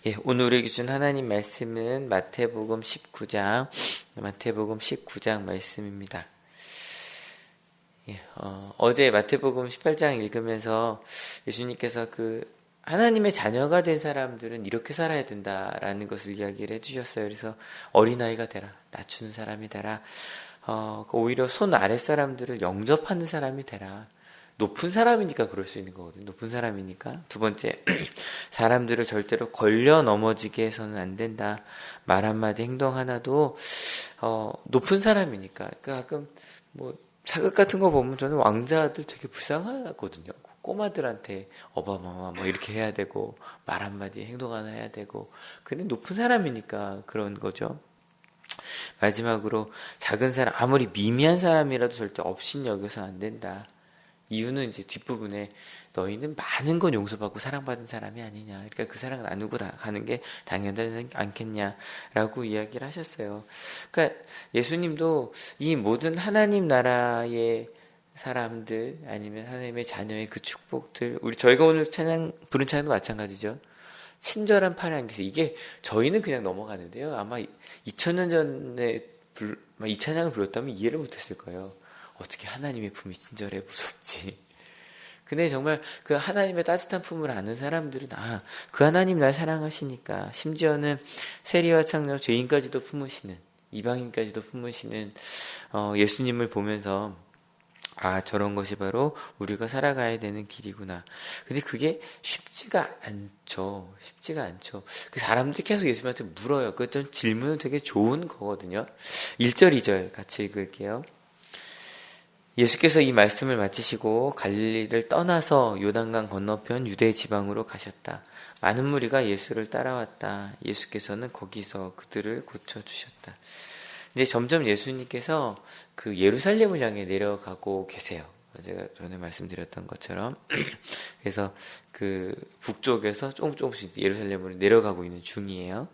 예, 오늘 우리 기준 하나님 말씀은 마태복음 19장 말씀입니다. 예, 어제 마태복음 18장 읽으면서 예수님께서 하나님의 자녀가 된 사람들은 이렇게 살아야 된다라는 것을 이야기를 해주셨어요. 그래서 어린아이가 되라, 낮추는 사람이 되라, 오히려 손 아랫 사람들을 영접하는 사람이 되라. 높은 사람이니까 그럴 수 있는 거거든요. 높은 사람이니까. 두 번째, 사람들을 절대로 걸려 넘어지게 해서는 안 된다. 말 한마디, 행동 하나도 높은 사람이니까. 가끔 사극 같은 거 보면 저는 왕자들 되게 불쌍하거든요. 꼬마들한테 어바마마 이렇게 해야 되고, 말 한마디, 행동 하나 해야 되고. 근데 높은 사람이니까 그런 거죠. 마지막으로, 작은 사람, 아무리 미미한 사람이라도 절대 업신 여겨서 안 된다. 이유는 이제 뒷부분에 너희는 많은 건 용서받고 사랑받은 사람이 아니냐. 그러니까 그 사랑 나누고 가는 게 당연하지 않겠냐라고 이야기를 하셨어요. 그러니까 예수님도 이 모든 하나님 나라의 사람들 아니면 하나님의 자녀의 그 축복들, 저희가 오늘 부른 찬양도 마찬가지죠. 친절한 팔의 안개서 이게 저희는 그냥 넘어가는데요. 아마 2000년 전에 이 찬양을 불렀다면 이해를 못했을 거예요. 어떻게 하나님의 품이 친절해 무섭지. 근데 정말 그 하나님의 따뜻한 품을 아는 사람들은 그 하나님 날 사랑하시니까 심지어는 세리와 창녀 죄인까지도 품으시는, 이방인까지도 품으시는 예수님을 보면서 저런 것이 바로 우리가 살아가야 되는 길이구나. 근데 그게 쉽지가 않죠. 그 사람들이 계속 예수님한테 물어요. 그 질문은 되게 좋은 거거든요. 1절, 2절 같이 읽을게요. 예수께서 이 말씀을 마치시고 갈릴리를 떠나서 요단강 건너편 유대 지방으로 가셨다. 많은 무리가 예수를 따라왔다. 예수께서는 거기서 그들을 고쳐주셨다. 이제 점점 예수님께서 예루살렘을 향해 내려가고 계세요. 제가 전에 말씀드렸던 것처럼. 그래서 북쪽에서 조금씩 예루살렘으로 내려가고 있는 중이에요.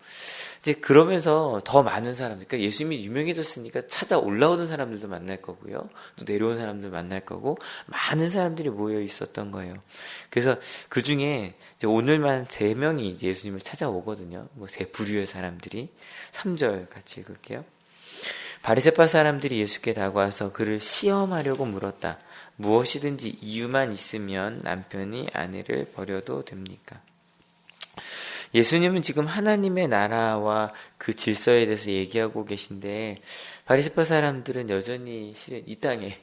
이제 그러면서 더 많은 사람들, 그러니까 예수님이 유명해졌으니까 찾아 올라오는 사람들도 만날 거고요. 또 내려온 사람들 만날 거고, 많은 사람들이 모여 있었던 거예요. 그래서 그 중에 오늘만 3명이 예수님을 찾아오거든요. 3부류의 사람들이. 3절 같이 읽을게요. 바리새파 사람들이 예수께 다가와서 그를 시험하려고 물었다. 무엇이든지 이유만 있으면 남편이 아내를 버려도 됩니까? 예수님은 지금 하나님의 나라와 그 질서에 대해서 얘기하고 계신데 바리새파 사람들은 여전히 실은 이 땅에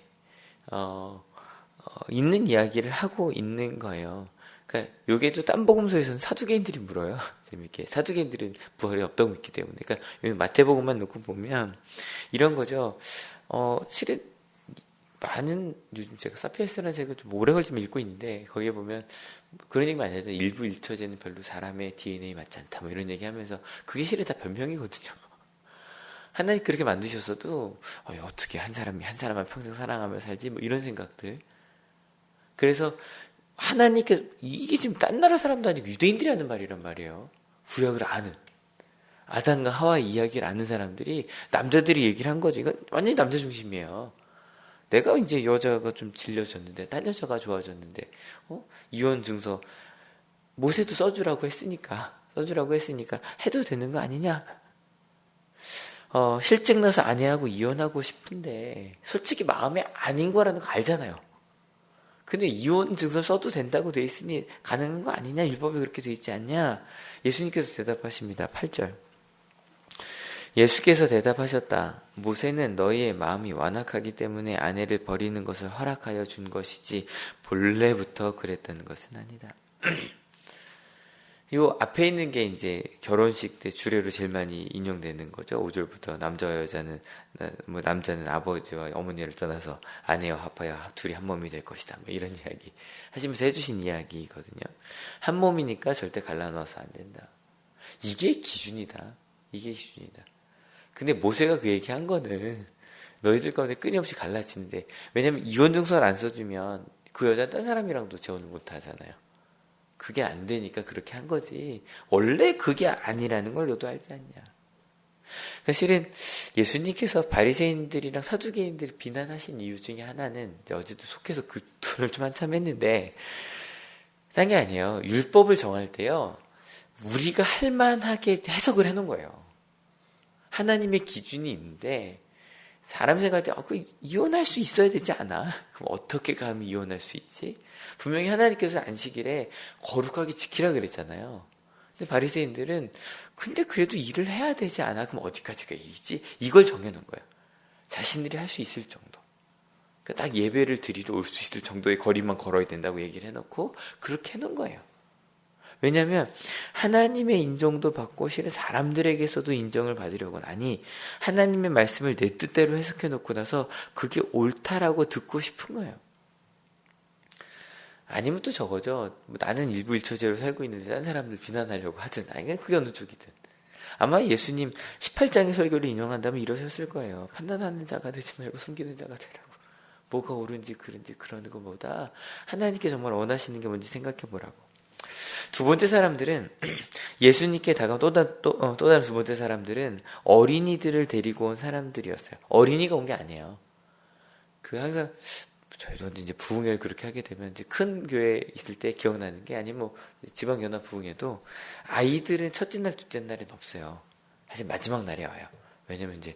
있는 이야기를 하고 있는 거예요. 그러니까 요게도 딴 복음서에서는 사두개인들이 물어요. 재밌게. 사두개인들은 부활이 없다고 믿기 때문에. 그러니까 여기 마태복음만 놓고 보면 이런 거죠. 실은 요즘 제가 사피엔스라는 책을 좀 오래 걸리면 읽고 있는데 거기에 보면 그런 얘기 많이 하잖아요. 일부 일처제는 별로 사람의 DNA 맞지 않다 이런 얘기 하면서 그게 실은 다 변명이거든요. 하나님 그렇게 만드셨어도 어떻게 한 사람을 평생 사랑하며 살지 이런 생각들. 그래서 하나님께서 이게 지금 딴 나라 사람도 아니고 유대인들이 하는 말이란 말이에요. 구약을 아는 아담과 하와의 이야기를 아는 사람들이 남자들이 얘기를 한 거죠. 이건 완전히 남자 중심이에요. 내가 이제 여자가 좀 질려졌는데 딴 여자가 좋아졌는데 이혼 증서 모세도 써주라고 했으니까 해도 되는 거 아니냐. 실증 나서 아내하고 이혼하고 싶은데 솔직히 마음에 아닌 거라는 거 알잖아요. 근데 이혼 증서 써도 된다고 돼 있으니 가능한 거 아니냐. 율법에 그렇게 돼 있지 않냐. 예수님께서 대답하십니다. 8절. 예수께서 대답하셨다. 모세는 너희의 마음이 완악하기 때문에 아내를 버리는 것을 허락하여 준 것이지 본래부터 그랬다는 것은 아니다. 요 앞에 있는 게 이제 결혼식 때 주례로 제일 많이 인용되는 거죠. 5절부터 남자와 여자는 남자는 아버지와 어머니를 떠나서 아내와 합하여 둘이 한 몸이 될 것이다. 이런 이야기 하시면서 해주신 이야기거든요. 한 몸이니까 절대 갈라놓아서 안 된다. 이게 기준이다. 근데 모세가 그 얘기한 거는 너희들 가운데 끊임없이 갈라지는데, 왜냐면 이혼 증서를 안 써주면 그 여자 딴 사람이랑도 재혼을 못 하잖아요. 그게 안 되니까 그렇게 한 거지 원래 그게 아니라는 걸 너도 알지 않냐. 그러니까 실은 예수님께서 바리새인들이랑 사두개인들을 비난하신 이유 중에 하나는 어제도 속해서 그 토론을 좀 한참 했는데 딴 게 아니에요. 율법을 정할 때요, 우리가 할 만하게 해석을 해놓은 거예요. 하나님의 기준이 있는데 사람 생각할 때 그 이혼할 수 있어야 되지 않아? 그럼 어떻게 감히 이혼할 수 있지? 분명히 하나님께서 안식일에 거룩하게 지키라 그랬잖아요. 근데 바리새인들은 근데 그래도 일을 해야 되지 않아? 그럼 어디까지가 일이지? 이걸 정해놓은 거예요. 자신들이 할 수 있을 정도. 그러니까 딱 예배를 드리러 올 수 있을 정도의 거리만 걸어야 된다고 얘기를 해놓고 그렇게 해놓은 거예요. 왜냐하면 하나님의 인정도 받고 실은 사람들에게서도 인정을 받으려고 하니 하나님의 말씀을 내 뜻대로 해석해 놓고 나서 그게 옳다라고 듣고 싶은 거예요. 아니면 또 저거죠. 나는 일부일처제로 살고 있는데 딴 사람들 비난하려고 하든 아니면 그게 어느 쪽이든. 아마 예수님 18장의 설교를 인용한다면 이러셨을 거예요. 판단하는 자가 되지 말고 섬기는 자가 되라고. 뭐가 옳은지 그른지 그러는 것보다 하나님께 정말 원하시는 게 뭔지 생각해 보라고. 두 번째 사람들은 예수님께 다가온 또 다른 두 번째 사람들은 어린이들을 데리고 온 사람들이었어요. 어린이가 온 게 아니에요. 그 항상 저희도 이제 부흥회를 그렇게 하게 되면 이제 큰 교회 있을 때 기억나는 게 아니면 뭐 지방 연합 부흥회도 아이들은 첫째 날, 둘째 날은 없어요. 사실 마지막 날에 와요. 왜냐면 이제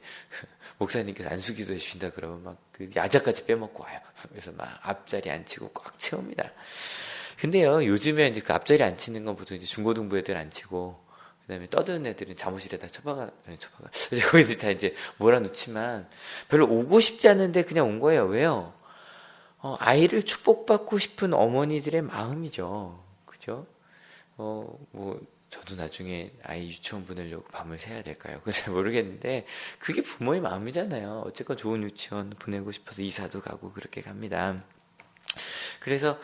목사님께서 안수기도 해주신다 그러면 막 그 야자까지 빼먹고 와요. 그래서 막 앞자리 앉히고 꽉 채웁니다. 근데요, 요즘에 이제 그 앞자리 앉히는 건 보통 이제 중고등부 애들 앉히고, 그 다음에 떠드는 애들은 사무실에다 이제 거기서 다 이제 몰아놓지만, 별로 오고 싶지 않은데 그냥 온 거예요. 왜요? 아이를 축복받고 싶은 어머니들의 마음이죠. 그죠? 저도 나중에 아이 유치원 보내려고 밤을 새야 될까요? 그거 잘 모르겠는데, 그게 부모의 마음이잖아요. 어쨌건 좋은 유치원 보내고 싶어서 이사도 가고 그렇게 갑니다. 그래서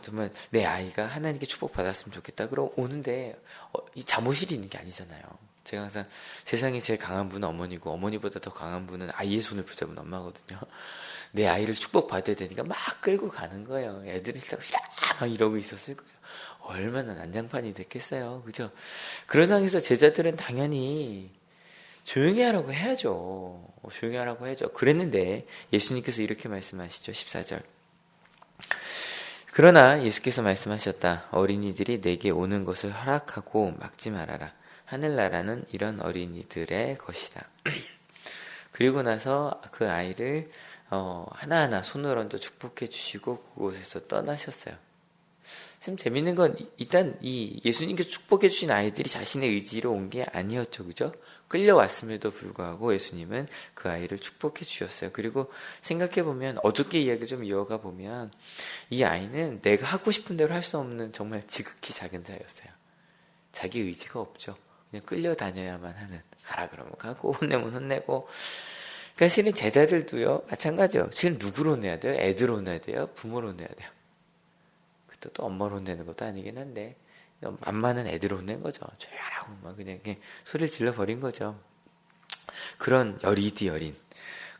정말 내 아이가 하나님께 축복받았으면 좋겠다. 그러고 오는데 이 잠옷이 있는 게 아니잖아요. 제가 항상 세상에 제일 강한 분은 어머니고 어머니보다 더 강한 분은 아이의 손을 붙잡은 엄마거든요. 내 아이를 축복받아야 되니까 막 끌고 가는 거예요. 애들은 싫다 막 이러고 있었을 거예요. 얼마나 난장판이 됐겠어요. 그죠? 그런 상황에서 제자들은 당연히 조용히 하라고 해야죠. 조용히 하라고 해야죠. 그랬는데 예수님께서 이렇게 말씀하시죠. 14절. 그러나 예수께서 말씀하셨다. 어린이들이 내게 오는 것을 허락하고 막지 말아라. 하늘나라는 이런 어린이들의 것이다. 그리고 나서 그 아이를 하나하나 손으로 얹어 축복해 주시고 그곳에서 떠나셨어요. 참 재밌는 건 일단 이 예수님께서 축복해 주신 아이들이 자신의 의지로 온 게 아니었죠. 그죠? 끌려왔음에도 불구하고 예수님은 그 아이를 축복해 주셨어요. 그리고 생각해 보면 어저께 이야기를 좀 이어가 보면 이 아이는 내가 하고 싶은 대로 할 수 없는 정말 지극히 작은 자였어요. 자기 의지가 없죠. 그냥 끌려다녀야만 하는. 가라 그러면 가고 혼내면 혼내고. 그러니까 실은 제자들도요. 마찬가지요. 실은 누구로 혼내야 돼요? 애들 혼내야 돼요? 부모로 혼내야 돼요? 또 엄마로 혼내는 것도 아니긴 한데 만만한 애들 혼낸 거죠. 조용하라고 막 그냥 소리를 질러버린 거죠. 그런 여리디 여린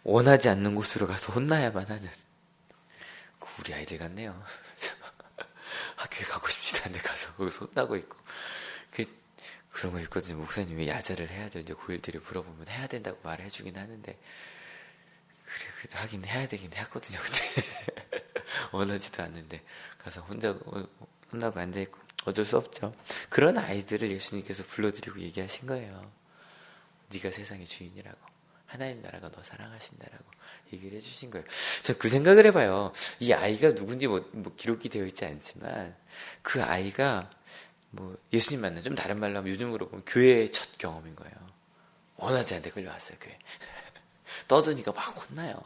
원하지 않는 곳으로 가서 혼나야만 하는 우리 아이들 같네요. 학교에 가고 싶지도 않은데 가서 거기서 혼나고 있고 그런 거 있거든요. 목사님이 야자를 해야 되는데 고일들이 물어보면 해야 된다고 말을 해주긴 하는데 그래 그래도 하긴 해야 되긴 했거든요. 근데 원하지도 않는데 가서 혼자 혼나고 앉아있고 어쩔 수 없죠. 그런 아이들을 예수님께서 불러드리고 얘기하신 거예요. 네가 세상의 주인이라고. 하나님 나라가 너 사랑하신다라고 얘기를 해주신 거예요. 저 그 생각을 해봐요. 이 아이가 누군지 뭐 기록이 되어 있지 않지만 그 아이가 예수님 만나 좀 다른 말로 하면 요즘으로 보면 교회의 첫 경험인 거예요. 원하지 않는데 끌려왔어요. 교회. 떠드니까 막 혼나요.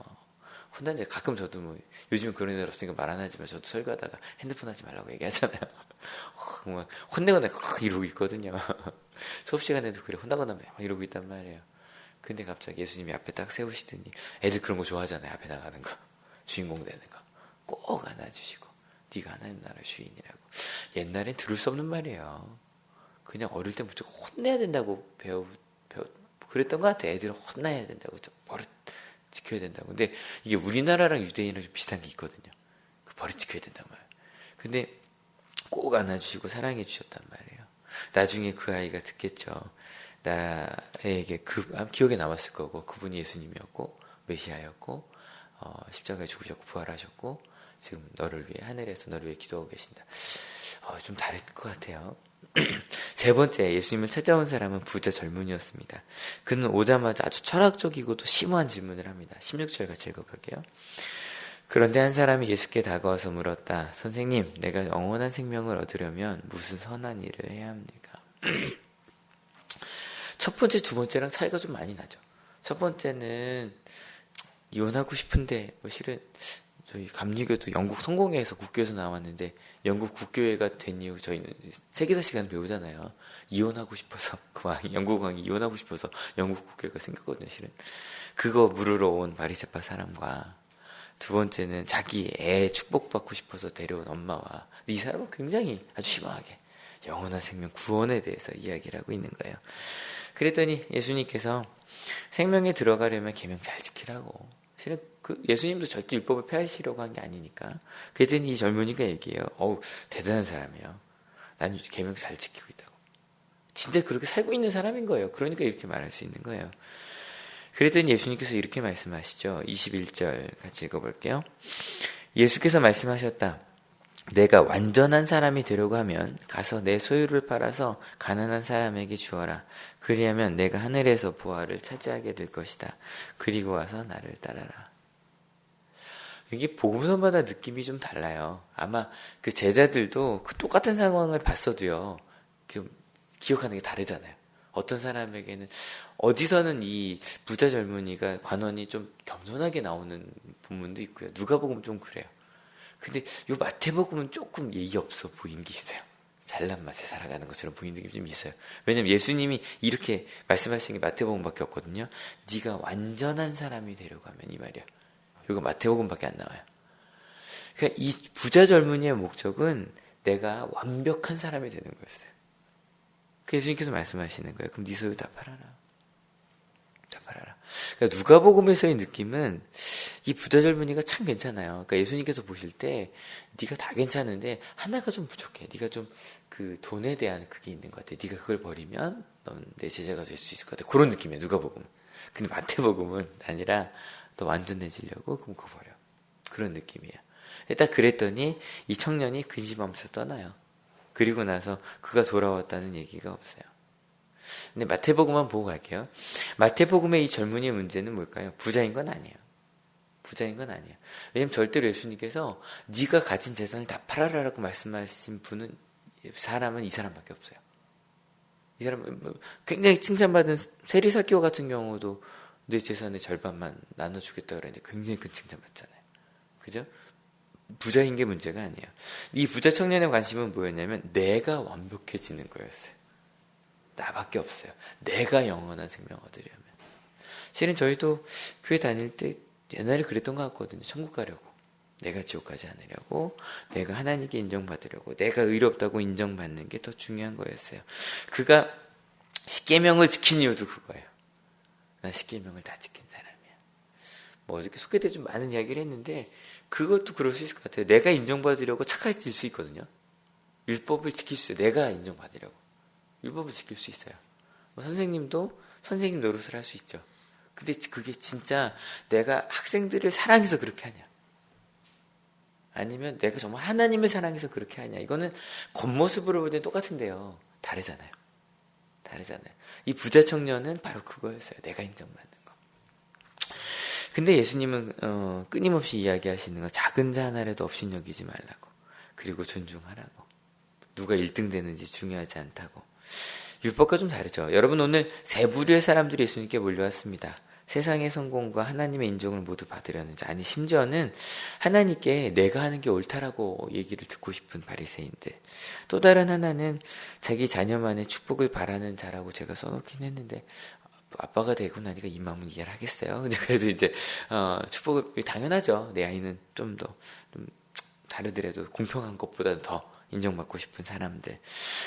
혼난지 가끔 저도 요즘은 그런 일 없으니까 말 안 하지만 저도 설교하다가 핸드폰 하지 말라고 얘기하잖아요. 혼내거나 이러고 있거든요. 수업 시간에도 그래 혼나거나 막 이러고 있단 말이에요. 근데 갑자기 예수님이 앞에 딱 세우시더니 애들 그런 거 좋아하잖아요. 앞에 나가는 거 주인공 되는 거 꼭 안아주시고 네가 하나님 나라 주인이라고. 옛날엔 들을 수 없는 말이에요. 그냥 어릴 때 무조건 혼내야 된다고 배워 그랬던 것 같아요. 애들은 혼나야 된다고 버릇 지켜야 된다고. 근데 이게 우리나라랑 유대인이랑 좀 비슷한 게 있거든요. 그 버릇 지켜야 된단 말이에요. 근데 꼭 안아주시고 사랑해 주셨단 말이에요. 나중에 그 아이가 듣겠죠. 나에게 기억에 남았을 거고 그분이 예수님이었고 메시아였고 십자가에 죽으셨고 부활하셨고 지금 너를 위해 하늘에서 너를 위해 기도하고 계신다. 좀 다를 것 같아요. 세 번째, 예수님을 찾아온 사람은 부자 젊은이였습니다. 그는 오자마자 아주 철학적이고도 심오한 질문을 합니다. 16절 같이 읽어볼게요. 그런데 한 사람이 예수께 다가와서 물었다. 선생님, 내가 영원한 생명을 얻으려면 무슨 선한 일을 해야 합니까? 첫 번째, 두 번째랑 차이가 좀 많이 나죠. 첫 번째는 이혼하고 싶은데 실은 저희 감리교도 영국 성공회에서 국교에서 나왔는데 영국 국교회가 된 이후 저희는 세계사 시간 배우잖아요. 이혼하고 싶어서 영국 왕이 이혼하고 싶어서 영국 국교회가 생겼거든요. 실은 그거 물으러 온 바리새파 사람과 두 번째는 자기 애 축복받고 싶어서 데려온 엄마와 이 사람은 굉장히 아주 심하게 영원한 생명 구원에 대해서 이야기를 하고 있는 거예요. 그랬더니 예수님께서 생명에 들어가려면 계명 잘 지키라고. 실은 예수님도 절대 율법을 폐하시려고 한 게 아니니까. 그랬더니 이 젊은이가 얘기해요. 대단한 사람이에요. 난 계명 잘 지키고 있다고. 진짜 그렇게 살고 있는 사람인 거예요. 그러니까 이렇게 말할 수 있는 거예요. 그랬더니 예수님께서 이렇게 말씀하시죠. 21절 같이 읽어볼게요. 예수께서 말씀하셨다. 내가 완전한 사람이 되려고 하면 가서 내 소유를 팔아서 가난한 사람에게 주어라. 그리하면 내가 하늘에서 부활을 차지하게 될 것이다. 그리고 와서 나를 따라라. 이게 복음서마다 느낌이 좀 달라요. 아마 그 제자들도 그 똑같은 상황을 봤어도요. 좀 기억하는 게 다르잖아요. 어떤 사람에게는 어디서는 이 부자 젊은이가 관원이 좀 겸손하게 나오는 본문도 있고요. 누가복음 좀 그래요. 근데 요 마태복음은 조금 예의 없어 보이는 게 있어요. 잘난 맛에 살아가는 것처럼 보이는 게 좀 있어요. 왜냐면 예수님이 이렇게 말씀하신 게 마태복음밖에 없거든요. 네가 완전한 사람이 되려고 하면 이 말이야. 이거 마태복음밖에 안 나와요. 그러니까 이 부자 젊은이의 목적은 내가 완벽한 사람이 되는 거였어요. 그 예수님께서 말씀하시는 거예요. 그럼 네 소유 다 팔아라. 다 팔아라. 그러니까 누가복음에서의 느낌은 이 부자 젊은이가 참 괜찮아요. 그러니까 예수님께서 보실 때 네가 다 괜찮은데 하나가 좀 부족해. 네가 좀 그 돈에 대한 그게 있는 것 같아. 네가 그걸 버리면 넌 내 제자가 될 수 있을 것 같아. 그런 느낌이에요. 누가복음은. 근데 마태복음은 아니라 너 완전해지려고 그럼 그거 버려. 그런 느낌이에요. 딱 그랬더니 이 청년이 근심하면서 떠나요. 그리고 나서 그가 돌아왔다는 얘기가 없어요. 근데 마태복음만 보고 갈게요. 마태복음의 이 젊은이의 문제는 뭘까요? 부자인 건 아니에요. 부자인 건 아니에요. 왜냐면 절대로 예수님께서 네가 가진 재산을 다 팔아라라고 말씀하신 사람은 이 사람밖에 없어요. 이 사람은 굉장히 칭찬받은 세리사기오 같은 경우도 내 재산의 절반만 나눠주겠다 그랬는데 굉장히 큰 칭찬받잖아요. 그죠? 부자인 게 문제가 아니에요. 이 부자 청년의 관심은 뭐였냐면 내가 완벽해지는 거였어요. 나밖에 없어요. 내가 영원한 생명 얻으려면. 실은 저희도 교회 다닐 때 옛날에 그랬던 것 같거든요. 천국 가려고. 내가 지옥 가지 않으려고. 내가 하나님께 인정받으려고. 내가 의롭다고 인정받는 게 더 중요한 거였어요. 그가 십계명을 지킨 이유도 그거예요. 나 십계명을 다 지킨 사람이야. 어저께 소개 때 좀 많은 이야기를 했는데 그것도 그럴 수 있을 것 같아요. 내가 인정받으려고 착해질 수 있거든요. 율법을 지킬 수 있어요. 내가 인정받으려고. 율법을 지킬 수 있어요. 선생님도 선생님 노릇을 할 수 있죠. 근데 그게 진짜 내가 학생들을 사랑해서 그렇게 하냐? 아니면 내가 정말 하나님을 사랑해서 그렇게 하냐? 이거는 겉모습으로 볼 때 똑같은데요. 다르잖아요. 이 부자 청년은 바로 그거였어요. 내가 인정받는 거. 근데 예수님은 끊임없이 이야기하시는 거 작은 자 하나라도 업신여기지 말라고. 그리고 존중하라고. 누가 1등 되는지 중요하지 않다고. 율법과 좀 다르죠. 여러분 오늘 세 부류의 사람들이 예수님께 몰려왔습니다. 세상의 성공과 하나님의 인정을 모두 받으려는 자. 아니 심지어는 하나님께 내가 하는 게 옳다라고 얘기를 듣고 싶은 바리새인들. 또 다른 하나는 자기 자녀만의 축복을 바라는 자라고 제가 써놓긴 했는데 아빠가 되고 나니까 이 마음은 이해를 하겠어요. 근데 그래도 이제 축복을 당연하죠. 내 아이는 좀 더 좀 다르더라도 공평한 것보다는 더 인정받고 싶은 사람들.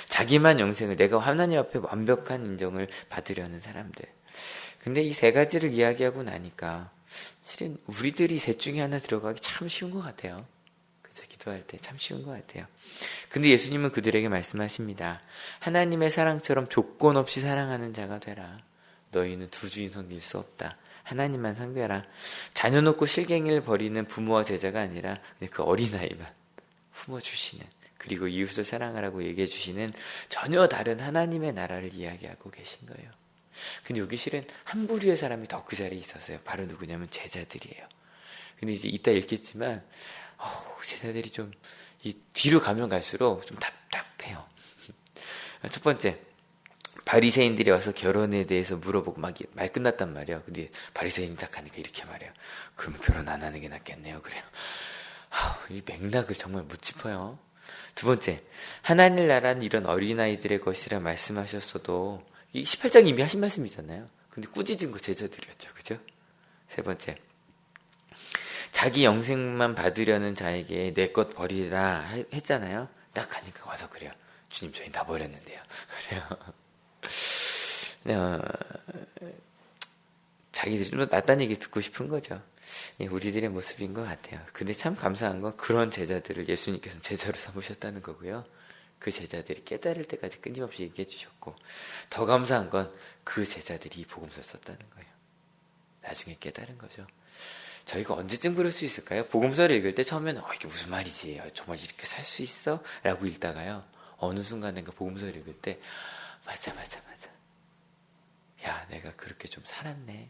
자기만 영생을 내가 하나님 앞에 완벽한 인정을 받으려는 사람들. 근데 이 세 가지를 이야기하고 나니까 실은 우리들이 셋 중에 하나 들어가기 참 쉬운 것 같아요. 그래서 기도할 때 참 쉬운 것 같아요. 근데 예수님은 그들에게 말씀하십니다. 하나님의 사랑처럼 조건 없이 사랑하는 자가 되라. 너희는 두 주인 섬길 수 없다. 하나님만 상대하라. 자녀 놓고 실갱이를 벌이는 부모와 제자가 아니라 그냥 그 어린아이만 품어주시는, 그리고 이웃을 사랑하라고 얘기해 주시는 전혀 다른 하나님의 나라를 이야기하고 계신 거예요. 근데 여기 실은 한 부류의 사람이 더 그 자리에 있었어요. 바로 누구냐면 제자들이에요. 근데 이제 이따 읽겠지만 제자들이 좀 이 뒤로 가면 갈수록 좀 답답해요. 첫 번째, 바리새인들이 와서 결혼에 대해서 물어보고 막 말 끝났단 말이에요. 근데 바리새인이 딱 하니까 이렇게 말해요. 그러면 결혼 안 하는 게 낫겠네요. 그래요. 이 맥락을 정말 못 짚어요. 두 번째, 하나님 나라는 이런 어린아이들의 것이라 말씀하셨어도 이 18장 이미 하신 말씀이잖아요. 근데 꾸짖은 거 제자들이었죠. 그죠? 세 번째, 자기 영생만 받으려는 자에게 내 것 버리라 했잖아요. 딱 가니까 와서 그래요. 주님, 저희 다 버렸는데요. 그래요. 자기들이 좀 더 낫다는 얘기 듣고 싶은 거죠. 우리들의 모습인 것 같아요. 근데 참 감사한 건 그런 제자들을 예수님께서는 제자로 삼으셨다는 거고요. 그 제자들이 깨달을 때까지 끊임없이 얘기해 주셨고, 더 감사한 건 그 제자들이 이 복음서를 썼다는 거예요. 나중에 깨달은 거죠. 저희가 언제쯤 그럴 수 있을까요? 복음서를 읽을 때 처음에는 이게 무슨 말이지? 정말 이렇게 살 수 있어? 라고 읽다가요, 어느 순간인가 복음서를 읽을 때 맞아. 야, 내가 그렇게 좀 살았네.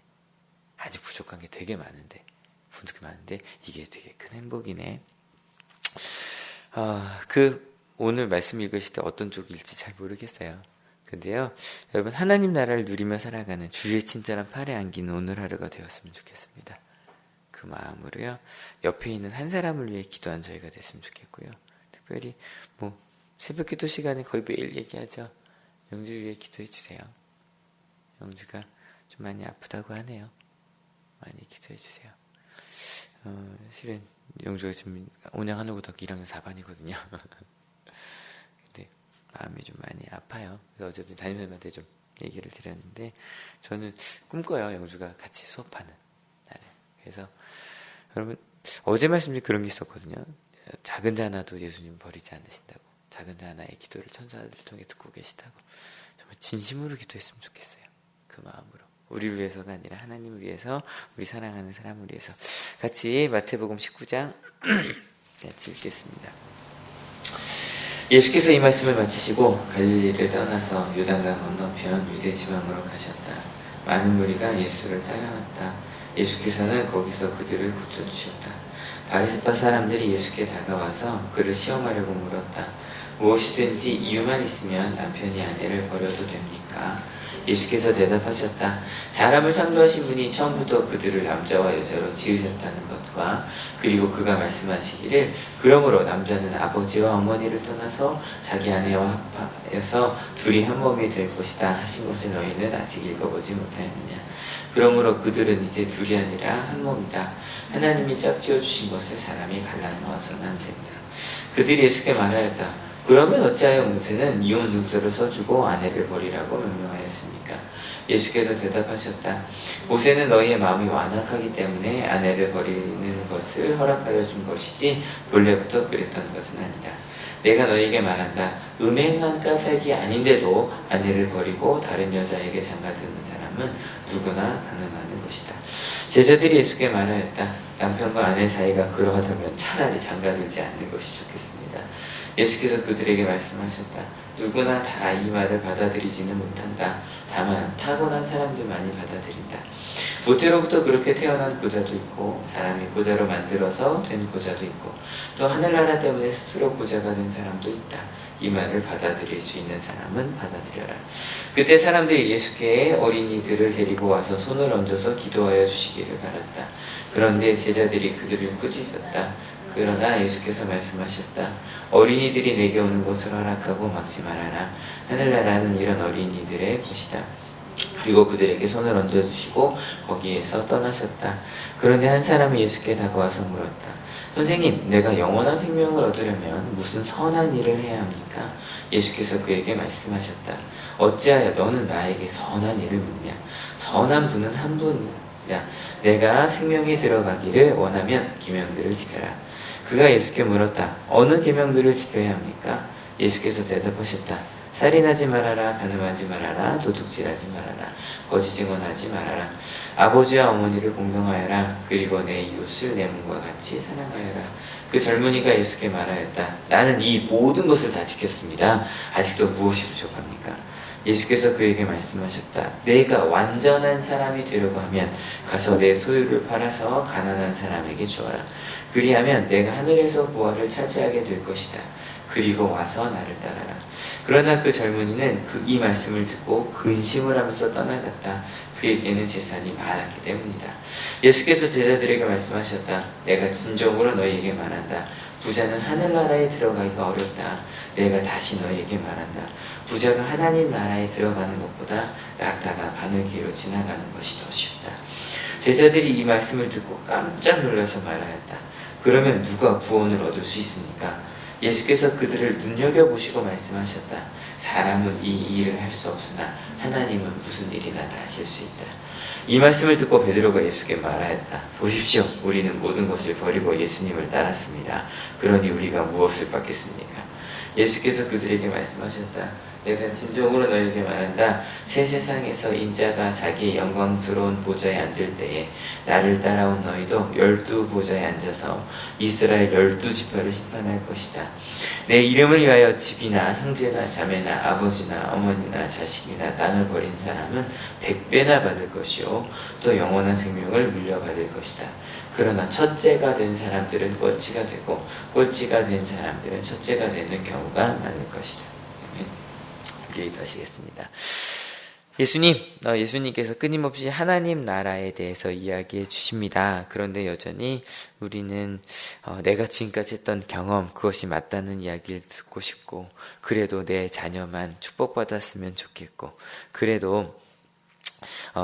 아직 부족한 게 되게 많은데 이게 되게 큰 행복이네. 오늘 말씀 읽으실 때 어떤 쪽일지 잘 모르겠어요. 근데요, 여러분, 하나님 나라를 누리며 살아가는 주의 친절한 팔에 안기는 오늘 하루가 되었으면 좋겠습니다. 그 마음으로요, 옆에 있는 한 사람을 위해 기도한 저희가 됐으면 좋겠고요. 특별히 새벽 기도 시간에 거의 매일 얘기하죠. 영주 위해 기도해 주세요. 영주가 좀 많이 아프다고 하네요. 많이 기도해 주세요. 실은 영주가 지금 온양한옥고등학교 1학년 4반이거든요. 근데 마음이 좀 많이 아파요. 그래서 어쨌든 담임선생님한테 좀 얘기를 드렸는데, 저는 꿈꿔요. 영주가 같이 수업하는 날에. 그래서 여러분, 어제 말씀 중에 그런 게 있었거든요. 작은 자 하나도 예수님 버리지 않으신다고. 작은 자 하나의 기도를 천사들 통해 듣고 계시다고. 정말 진심으로 기도했으면 좋겠어요. 그 마음으로. 우리를 위해서가 아니라 하나님을 위해서, 우리 사랑하는 사람을 위해서. 같이 마태복음 19장 같이 읽겠습니다. 예수께서 이 말씀을 마치시고 갈릴리를 떠나서 요단강 건너편 유대 지방으로 가셨다. 많은 무리가 예수를 따라왔다. 예수께서는 거기서 그들을 고쳐주셨다. 바리새파 사람들이 예수께 다가와서 그를 시험하려고 물었다. 무엇이든지 이유만 있으면 남편이 아내를 버려도 됩니까? 예수께서 대답하셨다. 사람을 창조하신 분이 처음부터 그들을 남자와 여자로 지으셨다는 것과, 그리고 그가 말씀하시기를 그러므로 남자는 아버지와 어머니를 떠나서 자기 아내와 합하여서 둘이 한 몸이 될 것이다 하신 것을 너희는 아직 읽어보지 못하였느냐. 그러므로 그들은 이제 둘이 아니라 한 몸이다. 하나님이 짝지어 주신 것을 사람이 갈라놓아서는 안 된다. 그들이 예수께 말하였다. 그러면 어찌하여 모세는 이혼 증서를 써주고 아내를 버리라고 명령하였습니까? 예수께서 대답하셨다. 모세는 너희의 마음이 완악하기 때문에 아내를 버리는 것을 허락하여 준 것이지 본래부터 그랬던 것은 아니다. 내가 너희에게 말한다. 음행한 까닭이 아닌데도 아내를 버리고 다른 여자에게 장가드는 사람은 누구나 가늠하는 것이다. 제자들이 예수께 말하였다. 남편과 아내 사이가 그러하다면 차라리 장가들지 않는 것이 좋겠습니다. 예수께서 그들에게 말씀하셨다. 누구나 다 이 말을 받아들이지는 못한다. 다만 타고난 사람들만이 받아들인다. 모태로부터 그렇게 태어난 고자도 있고, 사람이 고자로 만들어서 된 고자도 있고, 또 하늘나라 때문에 스스로 고자가 된 사람도 있다. 이 말을 받아들일 수 있는 사람은 받아들여라. 그때 사람들이 예수께 어린이들을 데리고 와서 손을 얹어서 기도하여 주시기를 바랐다. 그런데 제자들이 그들을 꾸짖었다. 그러나 예수께서 말씀하셨다. 어린이들이 내게 오는 것을 허락하고 막지 말아라. 하늘나라는 이런 어린이들의 것이다. 그리고 그들에게 손을 얹어주시고 거기에서 떠나셨다. 그런데 한 사람이 예수께 다가와서 물었다. 선생님, 내가 영원한 생명을 얻으려면 무슨 선한 일을 해야 합니까? 예수께서 그에게 말씀하셨다. 어찌하여 너는 나에게 선한 일을 묻냐? 선한 분은 한 분이다. 내가 생명에 들어가기를 원하면 계명들을 지켜라. 그가 예수께 물었다. 어느 계명들을 지켜야 합니까? 예수께서 대답하셨다. 살인하지 말아라, 간음하지 말아라, 도둑질하지 말아라, 거짓 증언하지 말아라, 아버지와 어머니를 공경하여라, 그리고 내 이웃을 내 몸과 같이 사랑하여라. 그 젊은이가 예수께 말하였다. 나는 이 모든 것을 다 지켰습니다. 아직도 무엇이 부족합니까? 예수께서 그에게 말씀하셨다. 내가 완전한 사람이 되려고 하면 가서 내 소유를 팔아서 가난한 사람에게 주어라. 그리하면 내가 하늘에서 보화를 차지하게 될 것이다. 그리고 와서 나를 따라라. 그러나 그 젊은이는 이 말씀을 듣고 근심을 하면서 떠나갔다. 그에게는 재산이 많았기 때문이다. 예수께서 제자들에게 말씀하셨다. 내가 진정으로 너희에게 말한다. 부자는 하늘나라에 들어가기가 어렵다. 내가 다시 너희에게 말한다. 부자가 하나님 나라에 들어가는 것보다 낙타가 바늘귀로 지나가는 것이 더 쉽다. 제자들이 이 말씀을 듣고 깜짝 놀라서 말하였다. 그러면 누가 구원을 얻을 수 있습니까? 예수께서 그들을 눈여겨보시고 말씀하셨다. 사람은 이 일을 할 수 없으나 하나님은 무슨 일이나 다 하실 수 있다. 이 말씀을 듣고 베드로가 예수께 말하였다. 보십시오. 우리는 모든 것을 버리고 예수님을 따랐습니다. 그러니 우리가 무엇을 받겠습니까? 예수께서 그들에게 말씀하셨다. 내가 진정으로 너희에게 말한다. 새 세상에서 인자가 자기의 영광스러운 보좌에 앉을 때에 나를 따라온 너희도 12보좌에 앉아서 이스라엘 12지파를 심판할 것이다. 내 이름을 위하여 집이나 형제나 자매나 아버지나 어머니나 자식이나 땅을 버린 사람은 100배나 받을 것이요 또 영원한 생명을 물려받을 것이다. 그러나 첫째가 된 사람들은 꼴찌가 되고 꼴찌가 된 사람들은 첫째가 되는 경우가 많을 것이다. 기도하시겠습니다. 예수님께서 끊임없이 하나님 나라에 대해서 이야기해 주십니다. 그런데 여전히 우리는 내가 지금까지 했던 경험, 그것이 맞다는 이야기를 듣고 싶고, 그래도 내 자녀만 축복받았으면 좋겠고, 그래도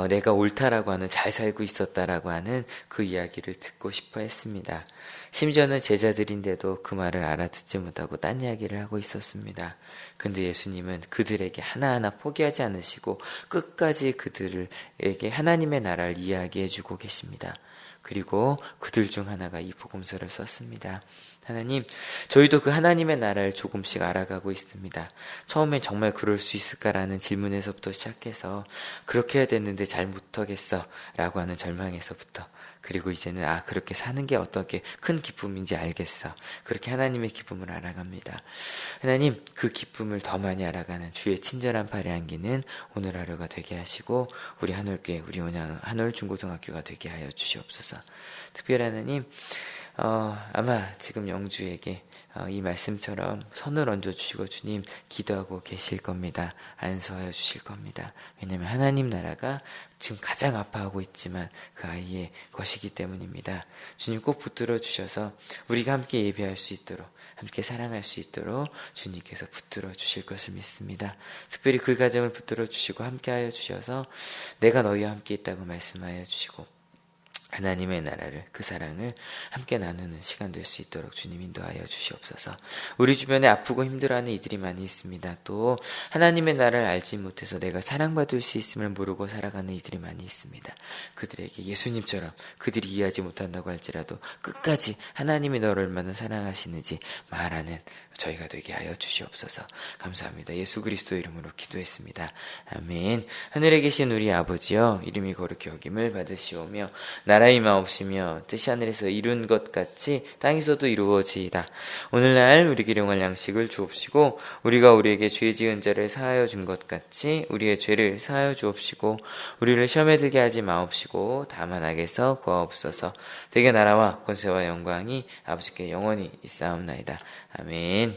내가 옳다라고 하는, 잘 살고 있었다라고 하는 그 이야기를 듣고 싶어 했습니다. 심지어는 제자들인데도 그 말을 알아듣지 못하고 딴 이야기를 하고 있었습니다. 근데 예수님은 그들에게 하나하나 포기하지 않으시고 끝까지 그들에게 하나님의 나라를 이야기해 주고 계십니다. 그리고 그들 중 하나가 이 복음서를 썼습니다. 하나님, 저희도 그 하나님의 나라를 조금씩 알아가고 있습니다. 처음에 정말 그럴 수 있을까라는 질문에서부터 시작해서 그렇게 해야 되는데 잘 못하겠어 라고 하는 절망에서부터, 그리고 이제는 그렇게 사는 게 어떻게 큰 기쁨인지 알겠어. 그렇게 하나님의 기쁨을 알아갑니다. 하나님, 그 기쁨을 더 많이 알아가는 주의 친절한 팔에 안기는 오늘 하루가 되게 하시고 우리 한올교회, 우리 한올 중고등학교가 되게 하여 주시옵소서. 특별히 하나님, 아마 지금 영주에게 이 말씀처럼 손을 얹어주시고 주님 기도하고 계실 겁니다. 안수하여 주실 겁니다. 왜냐하면 하나님 나라가 지금 가장 아파하고 있지만 그 아이의 것이기 때문입니다. 주님 꼭 붙들어 주셔서 우리가 함께 예배할 수 있도록, 함께 사랑할 수 있도록 주님께서 붙들어 주실 것을 믿습니다. 특별히 그 가정을 붙들어 주시고 함께하여 주셔서 내가 너희와 함께 있다고 말씀하여 주시고 하나님의 나라를, 그 사랑을 함께 나누는 시간 될 수 있도록 주님 인도하여 주시옵소서. 우리 주변에 아프고 힘들어하는 이들이 많이 있습니다. 또 하나님의 나라를 알지 못해서 내가 사랑받을 수 있음을 모르고 살아가는 이들이 많이 있습니다. 그들에게 예수님처럼 그들이 이해하지 못한다고 할지라도 끝까지 하나님이 너를 얼마나 사랑하시는지 말하는 저희가 되게 하여 주시옵소서. 감사합니다. 예수 그리스도 이름으로 기도했습니다. 아멘. 하늘에 계신 우리 아버지여, 이름이 거룩히 여김을 받으시오며 나라의 마옵시며 뜻이 하늘에서 이룬 것 같이 땅에서도 이루어지이다. 오늘날 우리에게 일용할 양식을 주옵시고 우리가 우리에게 죄 지은 자를 사하여 준 것 같이 우리의 죄를 사하여 주옵시고 우리를 시험에 들게 하지 마옵시고 다만 악에서 구하옵소서. 대개 나라와 권세와 영광이 아버지께 영원히 있사옵나이다. 아멘.